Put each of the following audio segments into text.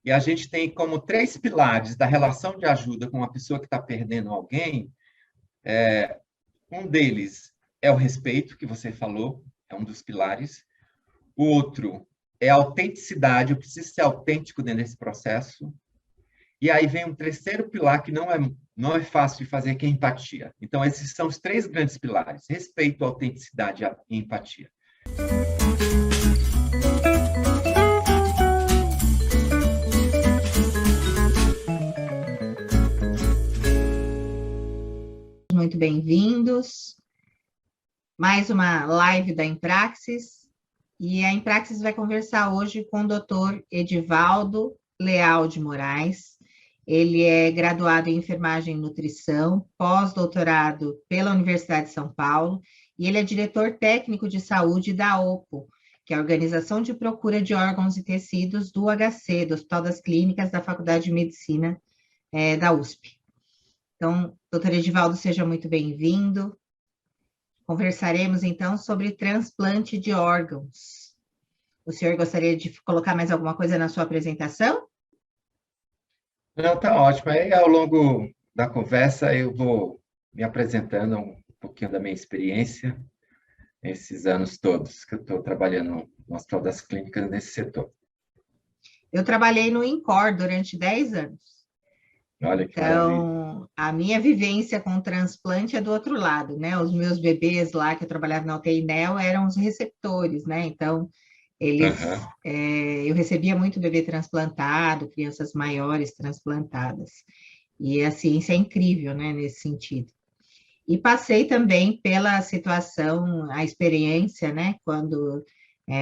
E a gente tem como três pilares da relação de ajuda com uma pessoa que está perdendo alguém. Um deles é o respeito, que você falou, é um dos pilares. O outro é a autenticidade, eu preciso ser autêntico dentro desse processo. E aí vem um terceiro pilar que não é fácil de fazer, que é a empatia. Então, esses são os três grandes pilares: respeito, autenticidade e empatia. Muito bem-vindos. Mais uma live da Empraxis. E a Empraxis vai conversar hoje com o Dr. Edivaldo Leal de Moraes. Ele é graduado em Enfermagem e Nutrição, pós-doutorado pela Universidade de São Paulo, e ele é diretor técnico de saúde da OPO, que é a Organização de Procura de Órgãos e Tecidos do HC, do Hospital das Clínicas da Faculdade de Medicina da USP. Então, doutor Edivaldo, seja muito bem-vindo. Conversaremos, então, sobre transplante de órgãos. O senhor gostaria de colocar mais alguma coisa na sua apresentação? Não, tá ótimo. Aí, ao longo da conversa, eu vou me apresentando um pouquinho da minha experiência, esses anos todos que eu estou trabalhando no Hospital das Clínicas nesse setor. Eu trabalhei no INCOR durante 10 anos. Olha que então, a minha vivência com o transplante é do outro lado, né? Os meus bebês lá, que eu trabalhava na UTI NEO, eram os receptores, né? Então, eu recebia muito bebê transplantado, crianças maiores transplantadas. E a ciência é incrível, né, nesse sentido. E passei também pela situação, a experiência, né,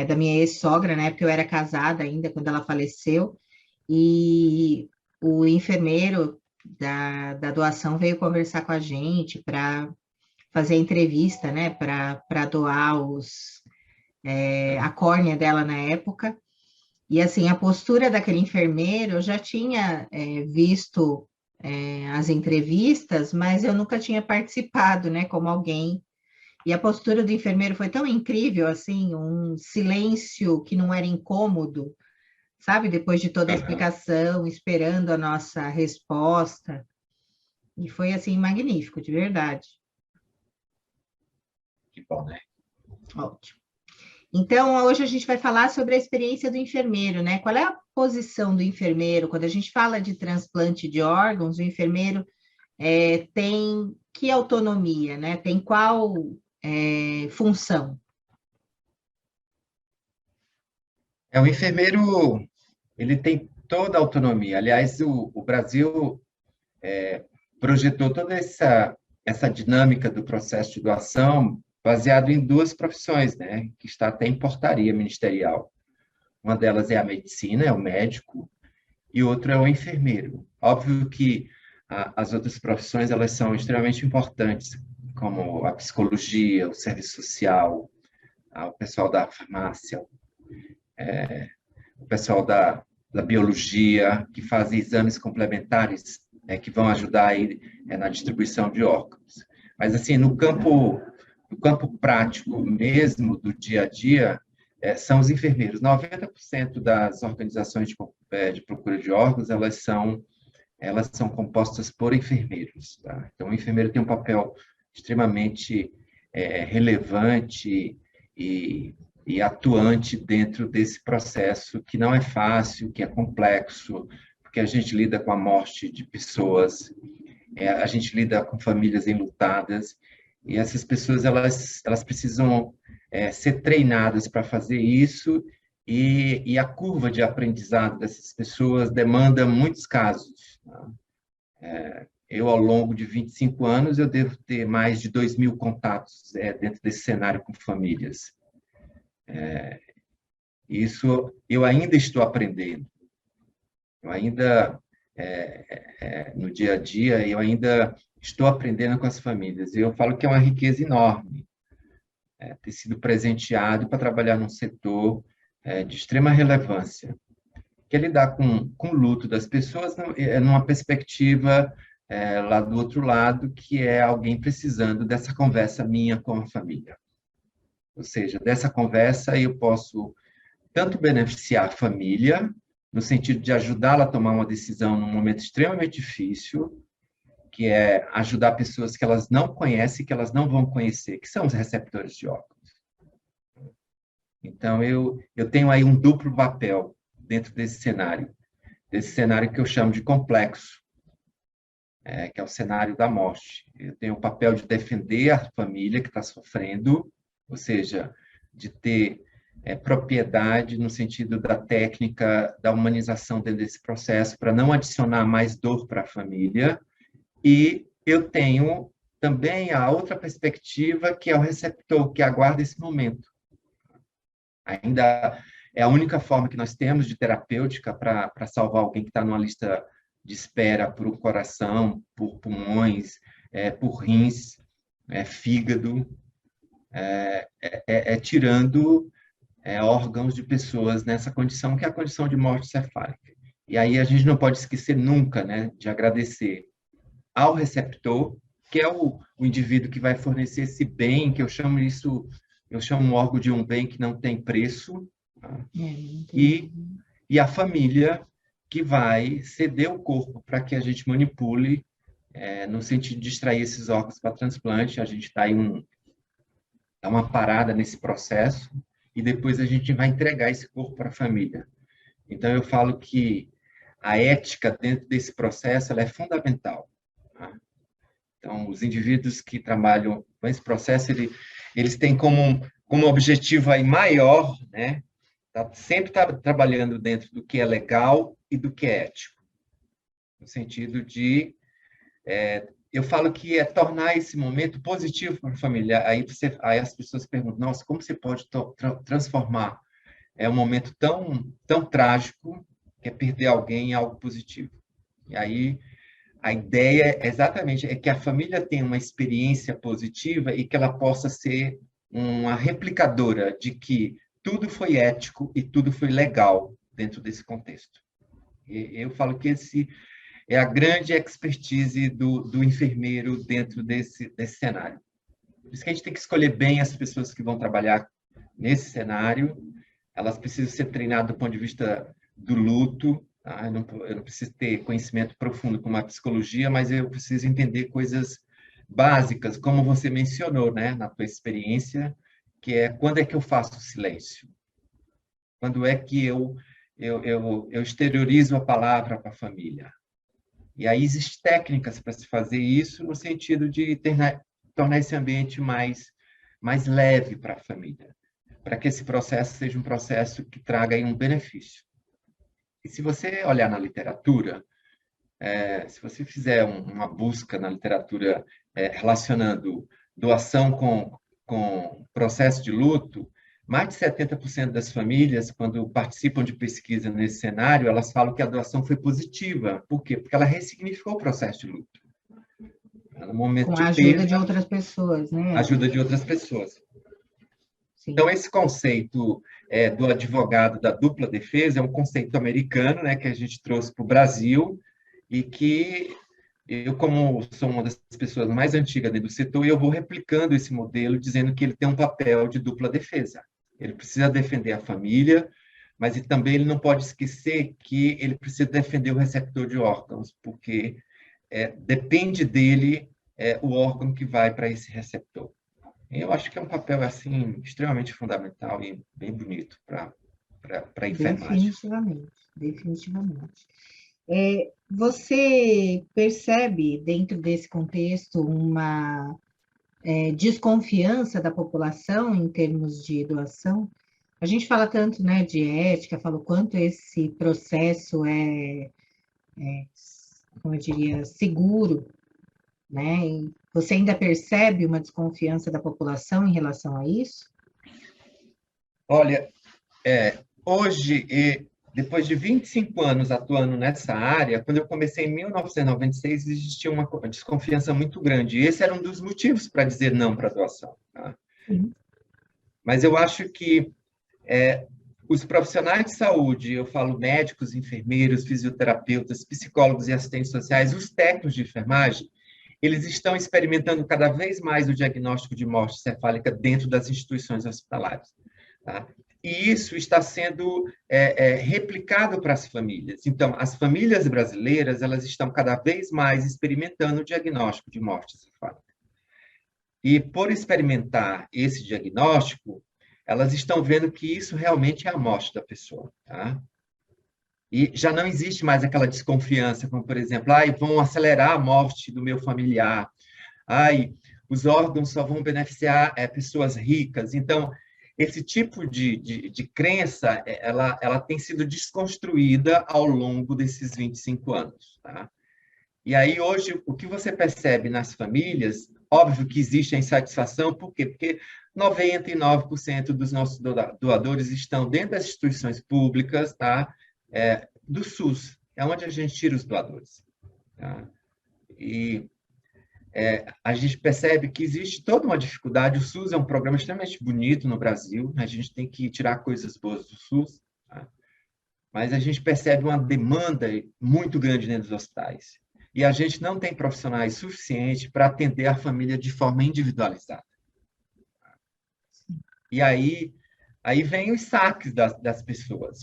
da minha ex-sogra, né, porque eu era casada ainda quando ela faleceu, e o enfermeiro da doação veio conversar com a gente para fazer entrevista, né, para doar a córnea dela na época. E, assim, a postura daquele enfermeiro, eu já tinha visto as entrevistas, mas eu nunca tinha participado, né, como alguém. E a postura do enfermeiro foi tão incrível, assim, um silêncio que não era incômodo, sabe? Depois de toda a explicação, esperando a nossa resposta. E foi, assim, magnífico, de verdade. Que bom, né? Ótimo. Então, hoje a gente vai falar sobre a experiência do enfermeiro, né? Qual é a posição do enfermeiro? Quando a gente fala de transplante de órgãos, o enfermeiro tem que autonomia, né? Tem qual função? O enfermeiro, ele tem toda a autonomia. Aliás, o Brasil projetou toda essa dinâmica do processo de doação baseado em duas profissões, né, que está até em portaria ministerial. Uma delas é a medicina, é o médico, e outra é o enfermeiro. Óbvio que as outras profissões, elas são extremamente importantes, como a psicologia, o serviço social, o pessoal da farmácia, o pessoal da biologia, que fazem exames complementares, que vão ajudar aí na distribuição de órgãos. Mas, assim, no campo prático mesmo, do dia a dia, são os enfermeiros. 90% das organizações de procura de órgãos, elas são compostas por enfermeiros. Tá? Então, o enfermeiro tem um papel extremamente relevante e atuante dentro desse processo, que não é fácil, que é complexo, porque a gente lida com a morte de pessoas, a gente lida com famílias enlutadas, e essas pessoas, elas precisam ser treinadas para fazer isso, e a curva de aprendizado dessas pessoas demanda muitos casos. Eu, ao longo de 25 anos, eu devo ter mais de 2.000 contatos dentro desse cenário com famílias. Isso eu ainda estou aprendendo. Eu ainda, no dia a dia, eu ainda estou aprendendo com as famílias. E eu falo que é uma riqueza enorme ter sido presenteado para trabalhar num setor de extrema relevância, que é lidar com o luto das pessoas numa perspectiva lá do outro lado, que é alguém precisando dessa conversa minha com a família. Ou seja, dessa conversa eu posso tanto beneficiar a família, no sentido de ajudá-la a tomar uma decisão num momento extremamente difícil, que é ajudar pessoas que elas não conhecem, que elas não vão conhecer, que são os receptores de órgãos. Então, eu tenho aí um duplo papel dentro desse cenário que eu chamo de complexo, que é o cenário da morte. Eu tenho o papel de defender a família que está sofrendo, ou seja, de ter propriedade no sentido da técnica da humanização dentro desse processo, para não adicionar mais dor para a família. E eu tenho também a outra perspectiva, que é o receptor, que aguarda esse momento. Ainda é a única forma que nós temos de terapêutica para salvar alguém que está numa lista de espera por um coração, por pulmões, por rins, fígado, tirando órgãos de pessoas nessa condição, que é a condição de morte cefálica. E aí a gente não pode esquecer nunca, né, de agradecer ao receptor, que é o indivíduo que vai fornecer esse bem, que eu chamo o órgão de um bem que não tem preço, tá? E a família que vai ceder o corpo para que a gente manipule, no sentido de extrair esses órgãos para transplante. A gente está em uma parada nesse processo, e depois a gente vai entregar esse corpo para a família. Então, eu falo que a ética dentro desse processo ela é fundamental. Tá? Então, os indivíduos que trabalham com esse processo, eles têm como objetivo aí maior, né, sempre trabalhando dentro do que é legal e do que é ético. No sentido de... eu falo que é tornar esse momento positivo para a família. Aí as pessoas perguntam, nossa, como você pode transformar um momento tão trágico, que é perder alguém, em algo positivo? E aí a ideia exatamente é que a família tenha uma experiência positiva e que ela possa ser uma replicadora de que tudo foi ético e tudo foi legal dentro desse contexto. E eu falo que esse é a grande expertise do enfermeiro dentro desse cenário. Por isso que a gente tem que escolher bem as pessoas que vão trabalhar nesse cenário. Elas precisam ser treinadas do ponto de vista do luto. Tá? Eu não preciso ter conhecimento profundo como a psicologia, mas eu preciso entender coisas básicas, como você mencionou, né, na tua experiência, que é quando é que eu faço silêncio? Quando é que eu exteriorizo a palavra para a família? E aí existem técnicas para se fazer isso, no sentido de tornar esse ambiente mais leve para a família, para que esse processo seja um processo que traga aí um benefício. E se você olhar na literatura, se você fizer uma busca na literatura relacionando doação com processo de luto, mais de 70% das famílias, quando participam de pesquisa nesse cenário, elas falam que a doação foi positiva. Por quê? Porque ela ressignificou o processo de luto. No momento com a ajuda de outras pessoas, né? Ajuda de outras pessoas. Sim. Então, esse conceito do advogado da dupla defesa é um conceito americano, né, que a gente trouxe para o Brasil, e que eu, como sou uma das pessoas mais antigas dentro do setor, eu vou replicando esse modelo, dizendo que ele tem um papel de dupla defesa. Ele precisa defender a família, mas também ele não pode esquecer que ele precisa defender o receptor de órgãos, porque depende dele o órgão que vai para esse receptor. Eu acho que é um papel assim extremamente fundamental e bem bonito para a enfermagem. Definitivamente. Você percebe, dentro desse contexto, uma desconfiança da população em termos de doação? A gente fala tanto, né, de ética, fala o quanto esse processo como eu diria, seguro, né? E você ainda percebe uma desconfiança da população em relação a isso? Olha, hoje, depois de 25 anos atuando nessa área, quando eu comecei em 1996, existia uma desconfiança muito grande. E esse era um dos motivos para dizer não para a doação. Tá? Mas eu acho que os profissionais de saúde, eu falo médicos, enfermeiros, fisioterapeutas, psicólogos e assistentes sociais, os técnicos de enfermagem, eles estão experimentando cada vez mais o diagnóstico de morte cefálica dentro das instituições hospitalares. Tá? E isso está sendo replicado para as famílias. Então, as famílias brasileiras, elas estão cada vez mais experimentando o diagnóstico de morte encefálica. E, por experimentar esse diagnóstico, elas estão vendo que isso realmente é a morte da pessoa. Tá? E já não existe mais aquela desconfiança, como, por exemplo, vão acelerar a morte do meu familiar. Os órgãos só vão beneficiar pessoas ricas. Então, esse tipo de crença, ela tem sido desconstruída ao longo desses 25 anos. Tá? E aí, hoje, o que você percebe nas famílias, óbvio que existe a insatisfação, por quê? Porque 99% dos nossos doadores estão dentro das instituições públicas, tá? Do SUS, é onde a gente tira os doadores. Tá? E a gente percebe que existe toda uma dificuldade. O SUS é um programa extremamente bonito no Brasil, a gente tem que tirar coisas boas do SUS, tá? Mas a gente percebe uma demanda muito grande dentro dos hospitais. E a gente não tem profissionais suficientes para atender a família de forma individualizada. E aí vem os saques das pessoas.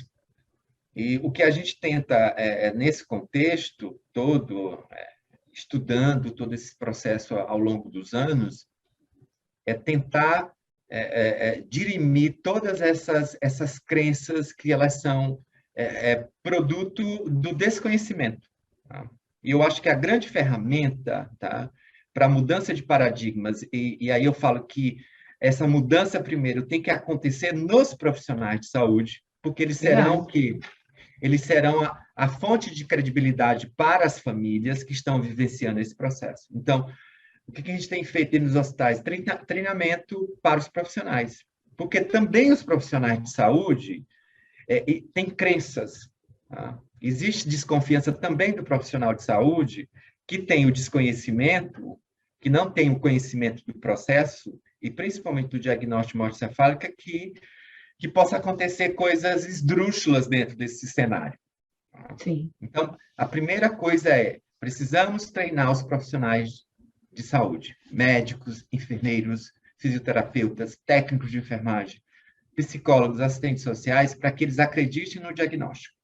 E o que a gente tenta, nesse contexto todo, estudando todo esse processo ao longo dos anos, é tentar dirimir todas essas crenças que elas são produto do desconhecimento. Tá? E eu acho que a grande ferramenta, tá, para a mudança de paradigmas, e aí eu falo que essa mudança, primeiro, tem que acontecer nos profissionais de saúde, porque eles serão o quê? Eles serão a fonte de credibilidade para as famílias que estão vivenciando esse processo. Então, o que a gente tem feito nos hospitais? Treinamento para os profissionais. Porque também os profissionais de saúde têm crenças. Tá? Existe desconfiança também do profissional de saúde que tem o desconhecimento, que não tem o conhecimento do processo, e principalmente do diagnóstico de morte encefálica, que possa acontecer coisas esdrúxulas dentro desse cenário. Sim. Então, a primeira coisa precisamos treinar os profissionais de saúde, médicos, enfermeiros, fisioterapeutas, técnicos de enfermagem, psicólogos, assistentes sociais, para que eles acreditem no diagnóstico.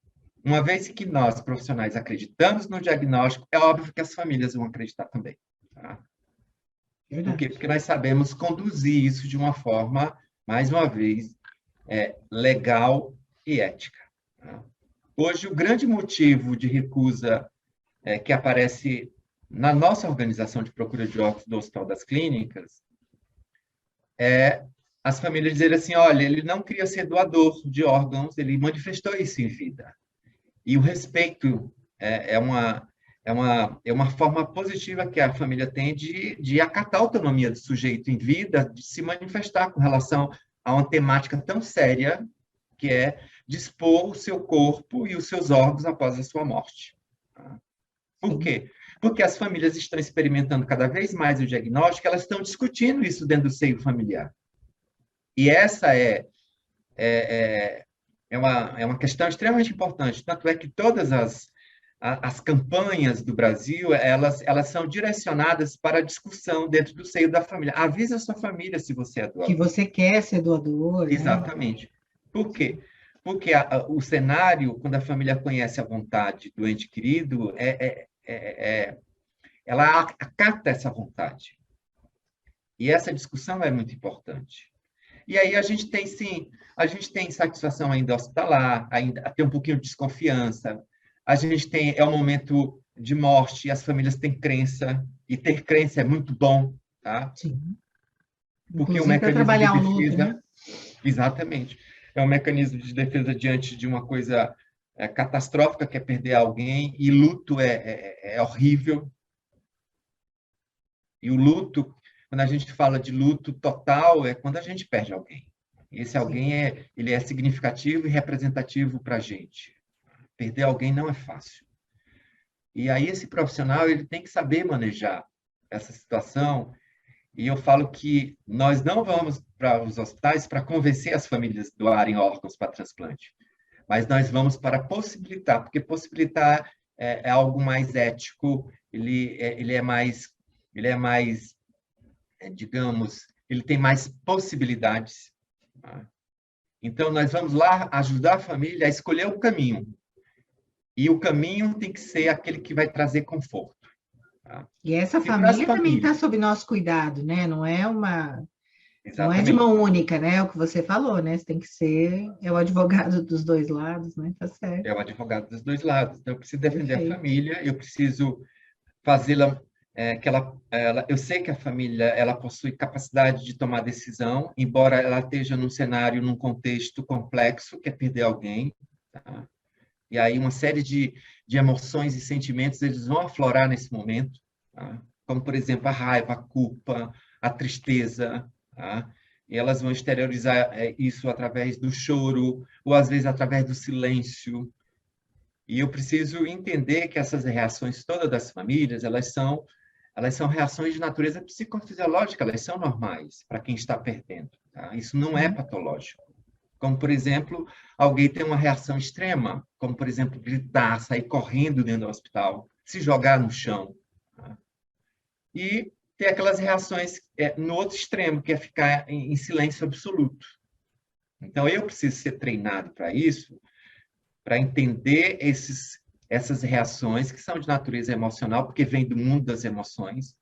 Uma vez que nós, profissionais, acreditamos no diagnóstico, é óbvio que as famílias vão acreditar também. Tá? Por quê? Porque nós sabemos conduzir isso de uma forma, mais uma vez, legal e ética. Tá? Hoje, o grande motivo de recusa que aparece na nossa organização de procura de órgãos do Hospital das Clínicas as famílias dizerem assim, olha, ele não queria ser doador de órgãos, ele manifestou isso em vida. E o respeito é uma forma positiva que a família tem de acatar a autonomia do sujeito em vida, de se manifestar com relação a uma temática tão séria que é dispor o seu corpo e os seus órgãos após a sua morte. Por quê? Porque as famílias estão experimentando cada vez mais o diagnóstico, elas estão discutindo isso dentro do seio familiar. E essa é uma questão extremamente importante. Tanto é que todas as campanhas do Brasil, elas são direcionadas para a discussão dentro do seio da família. Avise a sua família se você é doador. Que você quer ser doador. Exatamente. Né? Por quê? Porque o cenário, quando a família conhece a vontade do ente querido, ela acata essa vontade. E essa discussão é muito importante. E aí a gente tem satisfação ainda hospitalar, ainda tem um pouquinho de desconfiança. A gente é um momento de morte, e as famílias têm crença, e ter crença é muito bom, tá? Sim. Porque o mecanismo de defesa, né? Exatamente. É um mecanismo de defesa diante de uma coisa catastrófica, que é perder alguém, e luto é horrível. E o luto, quando a gente fala de luto total, é quando a gente perde alguém. Esse alguém ele é significativo e representativo para a gente. Perder alguém não é fácil. E aí esse profissional ele tem que saber manejar essa situação. E eu falo que nós não vamos para os hospitais para convencer as famílias a doarem órgãos para transplante, mas nós vamos para possibilitar, porque possibilitar é algo mais ético, ele é mais, digamos, ele tem mais possibilidades. Tá? Então, nós vamos lá ajudar a família a escolher o caminho. E o caminho tem que ser aquele que vai trazer conforto. Tá? E essa E para as família também está famílias, sob nosso cuidado, né? Não é de mão exatamente, única, né? É o que você falou, né? Você tem que ser o advogado dos dois lados, né? Tá certo, é o advogado dos dois lados. Então, eu preciso defender a perfeito. família, eu preciso fazê-la, eu sei que a família ela possui capacidade de tomar decisão, embora ela esteja num cenário, num contexto complexo, que é perder alguém, tá? E aí uma série de emoções e sentimentos eles vão aflorar nesse momento, tá? Como, por exemplo, a raiva, a culpa, a tristeza, tá? E elas vão exteriorizar isso através do choro, ou às vezes através do silêncio. E eu preciso entender que essas reações todas das famílias, elas são reações de natureza psicofisiológica, elas são normais para quem está perdendo. Tá? Isso não é Sim. patológico. Como, por exemplo, alguém tem uma reação extrema, como, por exemplo, gritar, sair correndo dentro do hospital, se jogar no chão. Tá? E tem aquelas reações no outro extremo, que é ficar em silêncio absoluto. Então, eu preciso ser treinado para isso, para entender essas reações que são de natureza emocional, porque vem do mundo das emoções.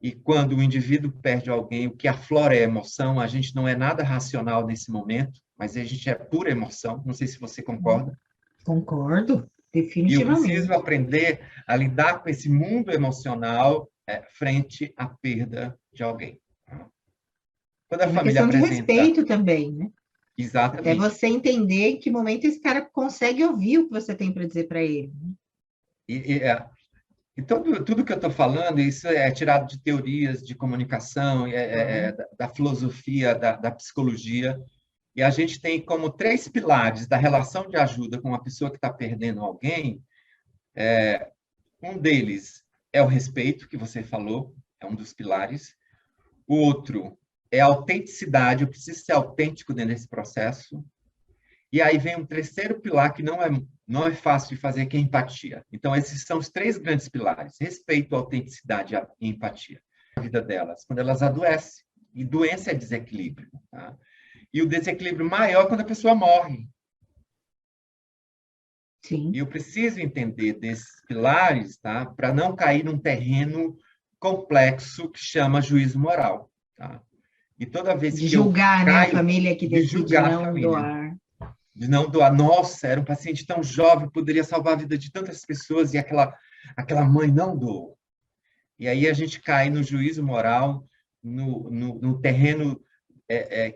E quando o indivíduo perde alguém, o que aflora é a emoção, a gente não é nada racional nesse momento, mas a gente é pura emoção. Não sei se você concorda. Concordo, E eu preciso definitivamente. aprender a lidar com esse mundo emocional frente à perda de alguém. Quando a É uma família questão de apresenta respeito também, né? Até exatamente. você entender em que momento esse cara consegue ouvir o que você tem para dizer para ele. E, e tudo que eu estou falando, isso é tirado de teorias de comunicação, Claro. da filosofia, da psicologia. E a gente tem como três pilares da relação de ajuda com uma pessoa que está perdendo alguém. Um deles é o respeito, que você falou, é um dos pilares. O outro é a autenticidade, eu preciso ser autêntico dentro desse processo. E aí vem um terceiro pilar que não é fácil de fazer, que é a empatia. Então, esses são os três grandes pilares: respeito, autenticidade e empatia. A vida delas, quando elas adoecem. E doença é desequilíbrio. Tá? E o desequilíbrio maior é quando a pessoa morre. E Sim. eu preciso entender desses pilares, tá? Para não cair num terreno complexo que chama juízo moral. Tá? E toda vez De que eu julgar, né? A caio família que de decide julgar a não família, doar. de não doar. Nossa, era um paciente tão jovem, poderia salvar a vida de tantas pessoas, e aquela mãe não doou. E aí a gente cai no juízo moral, no terreno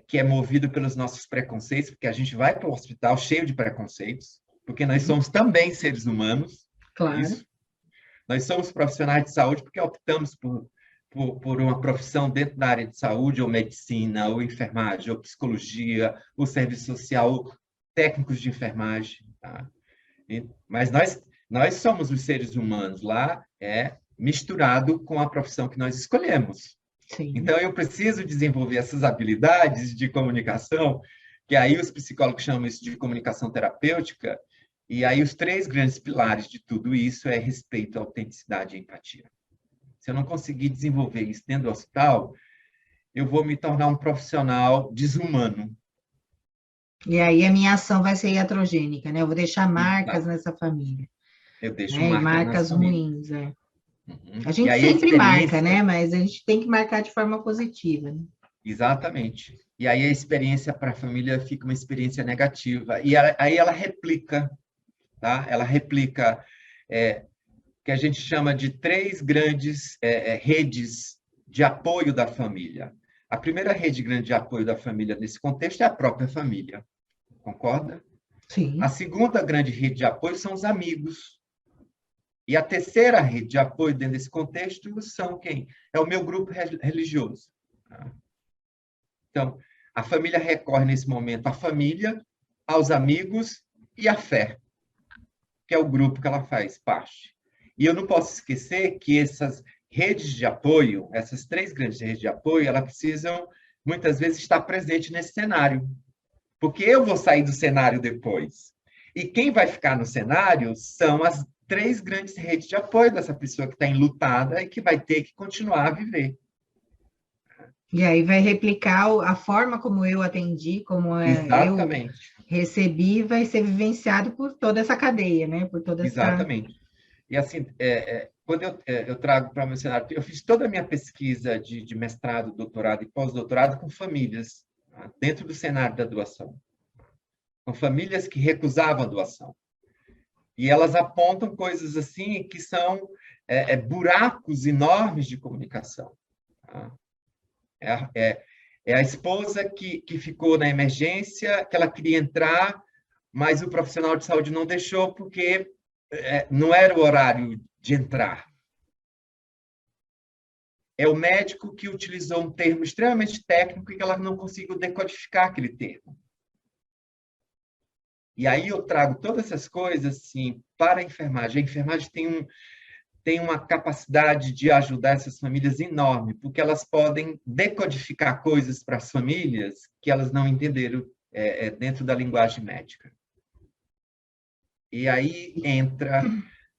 que é movido pelos nossos preconceitos, porque a gente vai para o hospital cheio de preconceitos, porque nós Sim, somos também seres humanos, claro. isso. Nós somos profissionais de saúde porque optamos por uma profissão dentro da área de saúde, ou medicina, ou enfermagem, ou psicologia, ou serviço social, ou técnicos de enfermagem. Tá? Mas nós somos os seres humanos lá, misturado com a profissão que nós escolhemos. Sim. Então, eu preciso desenvolver essas habilidades de comunicação, que aí os psicólogos chamam isso de comunicação terapêutica, e aí os três grandes pilares de tudo isso é respeito, autenticidade e empatia. Se eu não conseguir desenvolver isso dentro do hospital, eu vou me tornar um profissional desumano. E aí a minha ação vai ser iatrogênica, né? Eu vou deixar marcas Exato. nessa família, Eu deixo né? E marcas nas marcas famílias. ruins, é. Uhum. A E gente aí a sempre marca, né? experiência, Mas a gente tem que marcar de forma positiva, né? exatamente. E aí a experiência para a família fica uma experiência negativa. E aí ela replica, tá? Ela replica que a gente chama de três grandes redes de apoio da família. A primeira rede grande de apoio da família nesse contexto é a própria família, concorda? A Sim. segunda grande rede de apoio são os amigos. E a terceira rede de apoio dentro desse contexto são quem? É o meu grupo religioso. Tá? Então, a família recorre nesse momento à família, aos amigos e à fé, que é o grupo que ela faz parte. E eu não posso esquecer que essas redes de apoio, essas três grandes redes de apoio, elas precisam, muitas vezes, estar presentes nesse cenário. Porque eu vou sair do cenário depois. E quem vai ficar no cenário são as três grandes redes de apoio dessa pessoa que está enlutada e que vai ter que continuar a viver. E aí vai replicar a forma como eu atendi, como eu Exatamente, recebi, vai ser vivenciado por toda essa cadeia, né? Por toda essa. exatamente. E assim, quando eu trago para o meu cenário, eu fiz toda a minha pesquisa de mestrado, doutorado e pós-doutorado com famílias, tá? Dentro do cenário da doação, com famílias que recusavam a doação. E elas apontam coisas assim que são buracos enormes de comunicação. Tá? É a esposa que ficou na emergência, que ela queria entrar, mas o profissional de saúde não deixou porque não era o horário de entrar. É o médico que utilizou um termo extremamente técnico e que ela não conseguiu decodificar aquele termo. E aí eu trago todas essas coisas assim, para a enfermagem. A enfermagem tem uma capacidade de ajudar essas famílias enorme, porque elas podem decodificar coisas para as famílias que elas não entenderam dentro da linguagem médica. E aí entra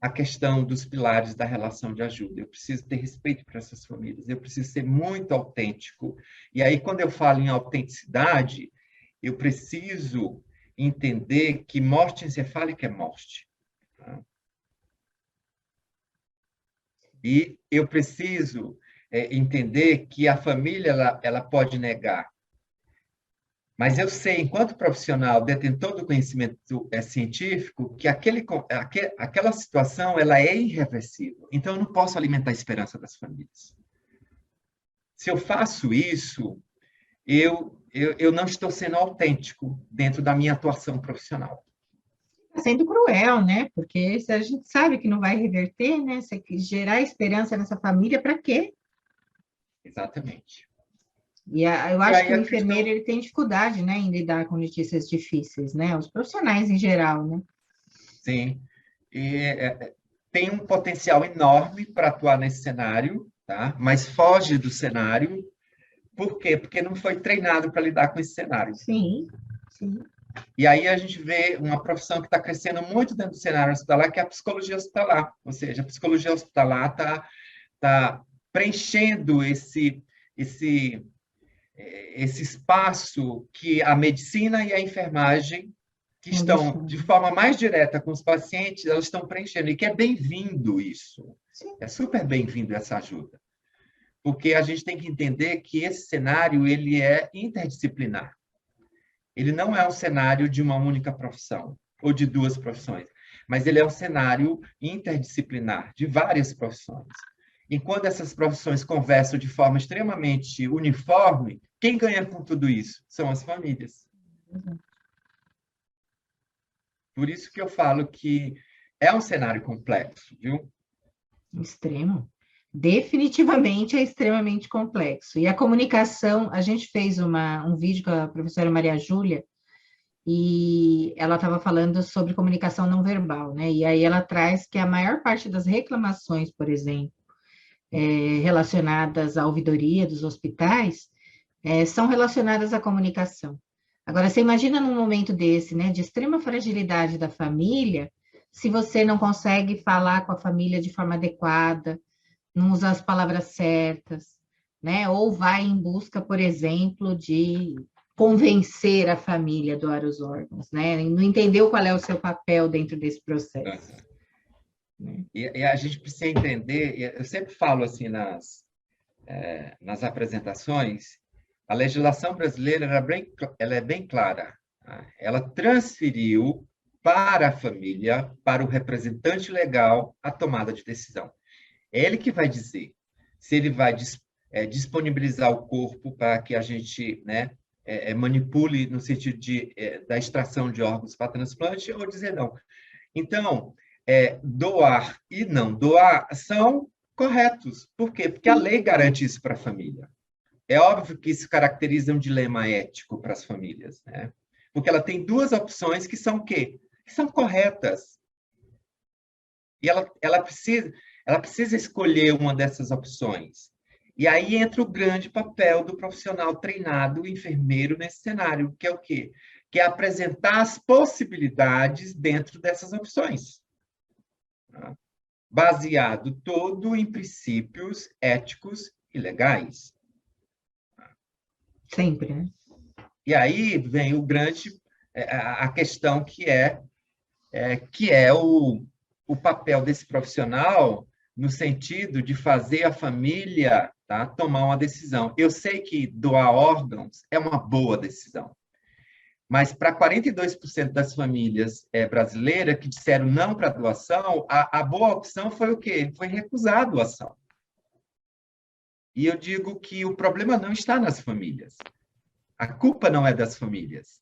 a questão dos pilares da relação de ajuda. Eu preciso ter respeito para essas famílias, eu preciso ser muito autêntico. E aí, quando eu falo em autenticidade, eu preciso entender que morte encefálica é morte. Tá? E eu preciso entender que a família ela pode negar, mas eu sei, enquanto profissional, detentor do conhecimento científico, que aquela situação ela é irreversível. Então, eu não posso alimentar a esperança das famílias. Se eu faço isso, eu não estou sendo autêntico dentro da minha atuação profissional. Está sendo cruel, né? Porque se a gente sabe que não vai reverter, né? Se gerar esperança nessa família, para quê? Exatamente. Eu E acho que aí o a enfermeiro questão, ele tem dificuldade, né, em lidar com notícias difíceis, né? Os profissionais em geral, né? sim, tem um potencial enorme para atuar nesse cenário, tá? Mas foge do cenário. Por quê? Porque não foi treinado para lidar com esse cenário. Sim, sim. E aí a gente vê uma profissão que está crescendo muito dentro do cenário hospitalar, que é a psicologia hospitalar. Ou seja, a psicologia hospitalar está preenchendo esse espaço que a medicina e a enfermagem, que Não estão deixando. de forma mais direta com os pacientes, elas estão preenchendo. E que é bem-vindo isso. Sim. É super bem-vindo essa ajuda. Porque a gente tem que entender que esse cenário ele é interdisciplinar. Ele não é um cenário de uma única profissão ou de duas profissões, mas ele é um cenário interdisciplinar de várias profissões. E quando essas profissões conversam de forma extremamente uniforme, quem ganha com tudo isso? São as famílias. Por isso que eu falo que é um cenário complexo, viu? Extremo. Definitivamente é extremamente complexo. E a comunicação, a gente fez um vídeo com a professora Maria Júlia, e ela estava falando sobre comunicação não verbal, né? E aí ela traz que a maior parte das reclamações, por exemplo, relacionadas à ouvidoria dos hospitais, são relacionadas à comunicação. Agora, você imagina num momento desse, né, de extrema fragilidade da família, se você não consegue falar com a família de forma adequada, não usa as palavras certas, né? Ou vai em busca, por exemplo, de convencer a família a doar os órgãos, né? Não entendeu qual é o seu papel dentro desse processo. Né? E a gente precisa entender, eu sempre falo assim nas apresentações, a legislação brasileira ela é bem clara. Tá? Ela transferiu para a família, para o representante legal, a tomada de decisão. É ele que vai dizer se ele vai disponibilizar o corpo para que a gente, né, manipule no sentido da extração de órgãos para transplante ou dizer não. Então, doar e não doar são corretos. Por quê? Porque a lei garante isso para a família. É óbvio que isso caracteriza um dilema ético para as famílias, né? Porque ela tem duas opções que são o quê? Que são corretas. E ela precisa escolher uma dessas opções. E aí entra o grande papel do profissional treinado, o enfermeiro, nesse cenário, que é o quê? Que é apresentar as possibilidades dentro dessas opções. Tá? Baseado todo em princípios éticos e legais. Sempre, né? E aí vem o grande, a questão que é o papel desse profissional no sentido de fazer a família, tá, tomar uma decisão. Eu sei que doar órgãos é uma boa decisão, mas para 42% das famílias brasileiras que disseram não para a doação, a boa opção foi o quê? Foi recusar a doação. E eu digo que o problema não está nas famílias. A culpa não é das famílias.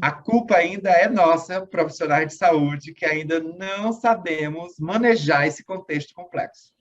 A culpa ainda é nossa, profissionais de saúde, que ainda não sabemos manejar esse contexto complexo.